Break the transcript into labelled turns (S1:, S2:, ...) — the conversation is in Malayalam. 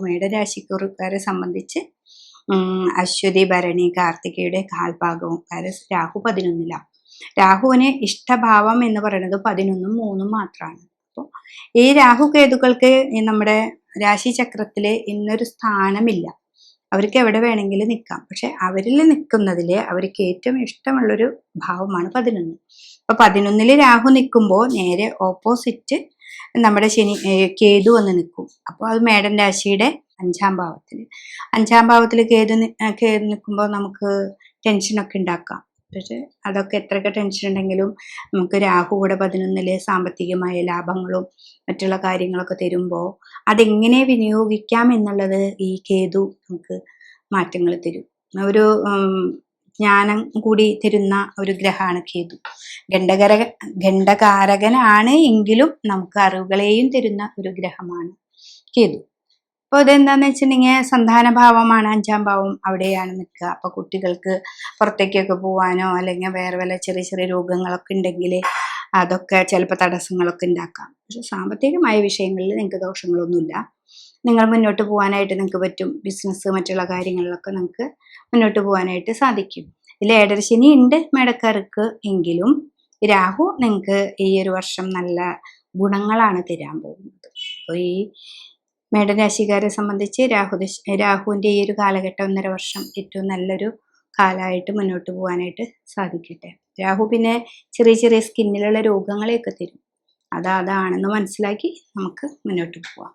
S1: മേടരാശിക്കാരെ സംബന്ധിച്ച് അശ്വതി, ഭരണി, കാർത്തികയുടെ കാൽഭാഗവും. കാരണം രാഹു 11ലാണ്. രാഹുവിന് ഇഷ്ടഭാവം എന്ന് പറയുന്നത് 11ഉം 3ഉം മാത്രമാണ്. അപ്പോൾ ഈ രാഹു കേതുക്കൾക്ക് നമ്മുടെ രാശിചക്രത്തില് ഇന്നൊരു സ്ഥാനമില്ല. അവർക്ക് എവിടെ വേണമെങ്കിലും നിൽക്കാം. പക്ഷെ അവരിൽ നിൽക്കുന്നതിൽ അവർക്ക് ഏറ്റവും ഇഷ്ടമുള്ളൊരു ഭാവമാണ് 11. അപ്പൊ 11 രാഹു നിൽക്കുമ്പോൾ നേരെ ഓപ്പോസിറ്റ് നമ്മുടെ കേതു വന്ന് നിൽക്കും. അപ്പോൾ അത് മേടൻ രാശിയുടെ 5ാം ഭാവത്തിൽ കേതു നിൽക്കുമ്പോൾ നമുക്ക് ടെൻഷനൊക്കെ ഉണ്ടാക്കാം. പക്ഷെ അതൊക്കെ എത്രയൊക്കെ ടെൻഷൻ ഉണ്ടെങ്കിലും നമുക്ക് രാഹു കൂടെ 11 സാമ്പത്തികമായ ലാഭങ്ങളും മറ്റുള്ള കാര്യങ്ങളൊക്കെ തരുമ്പോൾ അതെങ്ങനെ വിനിയോഗിക്കാം എന്നുള്ളത് ഈ കേതു നമുക്ക് മാറ്റങ്ങൾ തരും. ഒരു ജ്ഞാനം കൂടി തരുന്ന ഒരു ഗ്രഹമാണ് കേതു. ഗണ്ഡകാരകനാണ് എങ്കിലും നമുക്ക് അറിവുകളെയും തരുന്ന ഒരു ഗ്രഹമാണ് കേതു. അപ്പോൾ ഇതെന്താന്ന് വെച്ചിട്ടുണ്ടെങ്കിൽ സന്താനഭാവമാണ് 5ാം ഭാവം, അവിടെയാണ് നിൽക്കുക. അപ്പോൾ കുട്ടികൾക്ക് പുറത്തേക്കൊക്കെ പോകാനോ അല്ലെങ്കിൽ വേറെ വല്ല ചെറിയ ചെറിയ രോഗങ്ങളൊക്കെ ഉണ്ടെങ്കിൽ അതൊക്കെ ചിലപ്പോൾ തടസ്സങ്ങളൊക്കെ ഉണ്ടാക്കാം. പക്ഷെ സാമ്പത്തികമായ വിഷയങ്ങളിൽ നിങ്ങൾക്ക് ദോഷങ്ങളൊന്നുമില്ല. നിങ്ങൾ മുന്നോട്ട് പോകാനായിട്ട് നിങ്ങൾക്ക് പറ്റും. ബിസിനസ് മറ്റുള്ള കാര്യങ്ങളിലൊക്കെ നിങ്ങൾക്ക് മുന്നോട്ട് പോകാനായിട്ട് സാധിക്കും. ഇതിൽ ഏഴരശനി ഉണ്ട് മേടക്കാർക്ക് എങ്കിലും രാഹു നിങ്ങൾക്ക് ഈ ഒരു വർഷം നല്ല ഗുണങ്ങളാണ് തരാൻ പോകുന്നത്. അപ്പോൾ ഈ മേടരാശിക്കാരെ സംബന്ധിച്ച് രാഹുവിൻ്റെ ഈ ഒരു കാലഘട്ടം 1.5 വർഷം ഏറ്റവും നല്ലൊരു കാലമായിട്ട് മുന്നോട്ട് പോകാനായിട്ട് സാധിക്കട്ടെ. രാഹു പിന്നെ ചെറിയ ചെറിയ സ്കിന്നിലുള്ള രോഗങ്ങളെയൊക്കെ തരും. അതാണെന്ന് മനസ്സിലാക്കി നമുക്ക് മുന്നോട്ട് പോവാം.